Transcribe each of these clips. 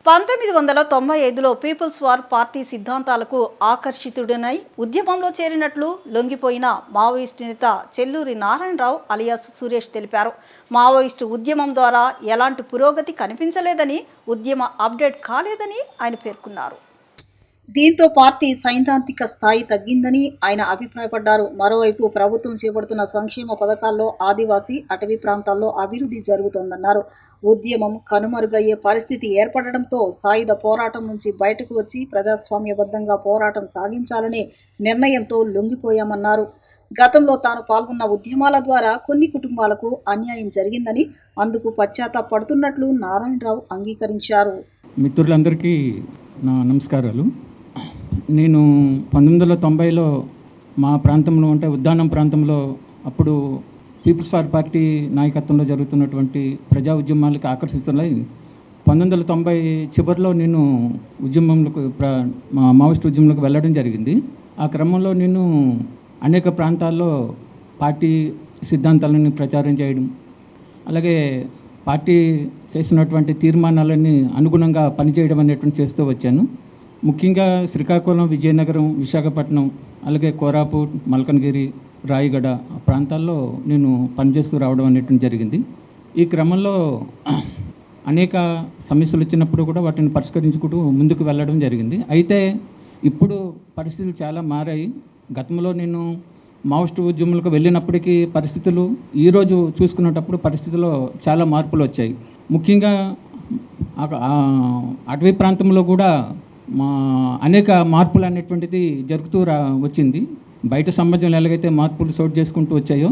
1995లో peoples war party సిద్ధాంతాలకు ఆకర్షితుడనై ఉద్యమంలో చేరినట్లు లొంగిపోయిన Maoist నేత చెల్లూరి నారాయణరావు అలియాస్ సురేష్ తెలిపారు. మావోయిస్టు ఉద్యమం ద్వారా ఎలాంటి పురోగతి కనిపించలేదని, ఉద్యమ అప్డేట్ కాలేదని ఆయన పేర్కొన్నారు. దీంతో పార్టీ సైద్ధాంతిక స్థాయి తగ్గిందని ఆయన అభిప్రాయపడ్డారు. మరోవైపు ప్రభుత్వం చేపడుతున్న సంక్షేమ పథకాల్లో ఆదివాసీ, అటవీ ప్రాంతాల్లో అభివృద్ధి జరుగుతోందన్నారు. ఉద్యమం కనుమరుగయ్యే పరిస్థితి ఏర్పడడంతో సాయుధ పోరాటం నుంచి బయటకు వచ్చి ప్రజాస్వామ్యబద్ధంగా పోరాటం సాగించాలనే నిర్ణయంతో లొంగిపోయామన్నారు. గతంలో తాను పాల్గొన్న ఉద్యమాల ద్వారా కొన్ని కుటుంబాలకు అన్యాయం జరిగిందని, అందుకు పశ్చాత్తాపడుతున్నట్లు నారాయణరావు అంగీకరించారు. మిత్రులందరికీ నా నమస్కారాలు. నేను 1990లో మా ప్రాంతంలో అంటే ఉద్దానం ప్రాంతంలో అప్పుడు పీపుల్స్ వార్ పార్టీ నాయకత్వంలో జరుగుతున్నటువంటి ప్రజా ఉద్యమాలకు ఆకర్షితులై 1990 చివరిలో నేను మావోయిస్ట్ ఉద్యమంలోకి వెళ్ళడం జరిగింది. ఆ క్రమంలో నేను అనేక ప్రాంతాల్లో పార్టీ సిద్ధాంతాలను ప్రచారం చేయడం, అలాగే పార్టీ చేసినటువంటి తీర్మానాలన్నీ అనుగుణంగా పనిచేయడం అనేటువంటి చేస్తూ వచ్చాను. ముఖ్యంగా శ్రీకాకుళం, విజయనగరం, విశాఖపట్నం, అలాగే కోరాపుట్, మల్కనగిరి, రాయగడ ప్రాంతాల్లో నేను పనిచేస్తూ రావడం అనేటువంటి జరిగింది. ఈ క్రమంలో అనేక సమస్యలు వచ్చినప్పుడు కూడా వాటిని పరిష్కరించుకుంటూ ముందుకు వెళ్ళడం జరిగింది. అయితే ఇప్పుడు పరిస్థితులు చాలా మారాయి. గతంలో నేను మావోయిస్టు ఉద్యమాలకు వెళ్ళినప్పటికీ పరిస్థితులు ఈరోజు చూసుకునేటప్పుడు పరిస్థితుల్లో చాలా మార్పులు వచ్చాయి. ముఖ్యంగా అటవీ ప్రాంతంలో కూడా అనేక మార్పులు అనేటువంటిది జరుగుతూ వచ్చింది. బయట సమాజంలో ఎలాగైతే మార్పులు చోటు చేసుకుంటూ వచ్చాయో,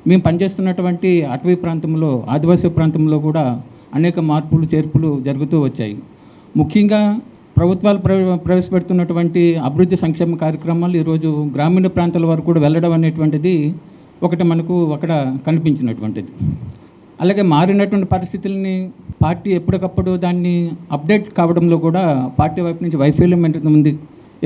మేము పనిచేస్తున్నటువంటి అటవీ ప్రాంతంలో, ఆదివాసీ ప్రాంతంలో కూడా అనేక మార్పులు చేర్పులు జరుగుతూ వచ్చాయి. ముఖ్యంగా ప్రభుత్వాలు ప్రవేశపెడుతున్నటువంటి అభివృద్ధి సంక్షేమ కార్యక్రమాలు ఈరోజు గ్రామీణ ప్రాంతాల వరకు కూడా వెళ్ళడం అనేటువంటిది ఒకటి మనకు అక్కడ కనిపించినటువంటిది. అలాగే మారినటువంటి పరిస్థితుల్ని పార్టీ ఎప్పటికప్పుడు దాన్ని అప్డేట్ కావడంలో కూడా పార్టీ వైపు నుంచి వైఫల్యం ఉంది.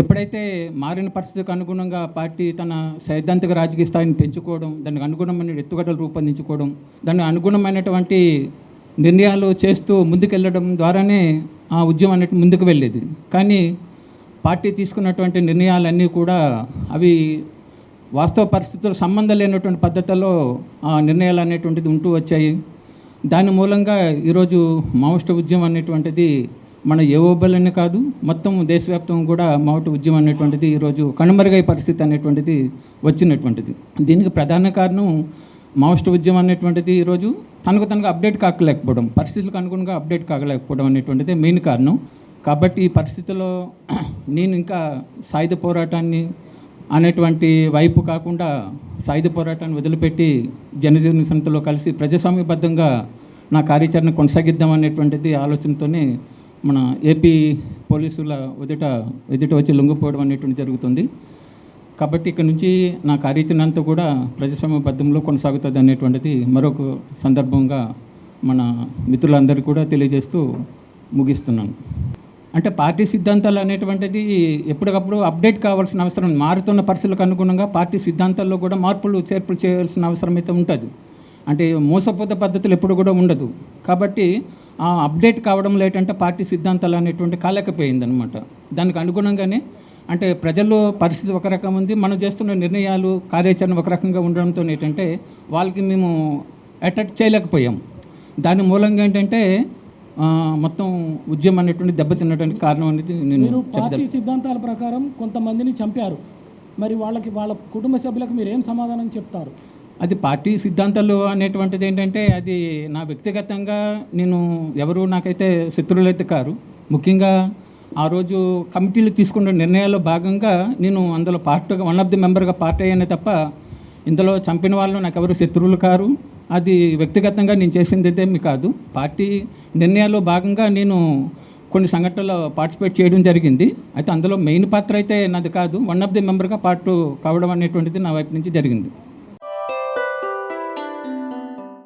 ఎప్పుడైతే మారిన పరిస్థితికి అనుగుణంగా పార్టీ తన సైద్ధాంతిక రాజకీయ స్థాయిని పెంచుకోవడం, దానికి అనుగుణమైన ఎత్తుగడలు రూపొందించుకోవడం, దానికి అనుగుణమైనటువంటి నిర్ణయాలు చేస్తూ ముందుకెళ్ళడం ద్వారానే ఆ ఉద్యమం అనేది ముందుకు వెళ్ళేది. కానీ పార్టీ తీసుకున్నటువంటి నిర్ణయాలన్నీ కూడా అవి వాస్తవ పరిస్థితులు సంబంధం లేనటువంటి పద్ధతుల్లో ఆ నిర్ణయాలు అనేటువంటిది ఉంటూ వచ్చాయి. దాని మూలంగా ఈరోజు మావోయిస్టు ఉద్యమం అనేటువంటిది మన ఏఓబలనే కాదు, మొత్తం దేశవ్యాప్తంగా కూడా మావోయిస్టు ఉద్యమం అనేటువంటిది ఈరోజు కనుమరుగై పరిస్థితి అనేటువంటిది వచ్చినటువంటిది. దీనికి ప్రధాన కారణం మావోయిస్టు ఉద్యమం అనేటువంటిది ఈరోజు తనకు అప్డేట్ కాకలేకపోవడం, పరిస్థితులకు అనుగుణంగా అప్డేట్ కాకలేకపోవడం అనేటువంటిది మెయిన్ కారణం. కాబట్టి ఈ పరిస్థితుల్లో నేను ఇంకా సాయుధ పోరాటాన్ని అనేటువంటి వైపు కాకుండా సాయుధ పోరాటాన్ని వదిలిపెట్టి జనజీవన సంస్థలో కలిసి ప్రజాస్వామ్యబద్ధంగా నా కార్యాచరణ కొనసాగిద్దాం అనేటువంటిది ఆలోచనతోనే మన ఏపీ పోలీసుల ఎదుట వచ్చి లొంగిపోవడం అనేటువంటి జరుగుతుంది. కాబట్టి ఇక్కడ నుంచి నా కార్యాచరణ అంతా కూడా ప్రజాస్వామ్యబద్ధంలో కొనసాగుతుంది అనేటువంటిది మరొక సందర్భంగా మన మిత్రులందరికీ కూడా తెలియజేస్తూ ముగిస్తున్నాను. అంటే పార్టీ సిద్ధాంతాలు అనేటువంటిది ఎప్పటికప్పుడు అప్డేట్ కావాల్సిన అవసరం, మారుతున్న పరిస్థితులకు అనుగుణంగా పార్టీ సిద్ధాంతాల్లో కూడా మార్పులు చేర్పులు చేయాల్సిన అవసరం అయితే ఉంటుంది. అంటే మోసపోత పద్ధతులు ఎప్పుడు కూడా ఉండదు. కాబట్టి ఆ అప్డేట్ కావడంలో ఏంటంటే పార్టీ సిద్ధాంతాలు అనేటువంటి కాలేకపోయిందనమాట. దానికి అనుగుణంగానే అంటే ప్రజల్లో పరిస్థితి ఒక రకం ఉంది, మనం చేస్తున్న నిర్ణయాలు కార్యాచరణ ఒక రకంగా ఉండడంతో ఏంటంటే వాళ్ళకి మేము అట్రాక్ట్ చేయలేకపోయాం. దాని మూలంగా ఏంటంటే మొత్తం ఉద్యమం అనేటువంటి దెబ్బతినడానికి కారణం అనేది నేను పార్టీ సిద్ధాంతాల ప్రకారం కొంతమందిని చంపారు. మరి వాళ్ళ కుటుంబ సభ్యులకు మీరు ఏం సమాధానం చెప్తారు? అది పార్టీ సిద్ధాంతాలు అనేటువంటిది ఏంటంటే అది నా వ్యక్తిగతంగా నేను ఎవరు నాకైతే శత్రువులు అయితే కారు. ముఖ్యంగా ఆ రోజు కమిటీలు తీసుకున్న నిర్ణయాల్లో భాగంగా నేను అందులో పార్టీగా వన్ ఆఫ్ ది మెంబర్గా పార్టీ అయ్యానే తప్ప ఇందులో చంపిన వాళ్ళు నాకు ఎవరు శత్రువులు కారు. అది వ్యక్తిగతంగా నేను చేసింది ఏమీ కాదు. పార్టీ నిర్ణయాల్లో భాగంగా నేను కొన్ని సంఘటనలో పార్టిసిపేట్ చేయడం జరిగింది. అయితే అందులో మెయిన్ పాత్ర అయితే నాది కాదు, వన్ ఆఫ్ ది మెంబర్గా పార్ట్ కావడం అనేటువంటిది నా వైపు నుంచి జరిగింది.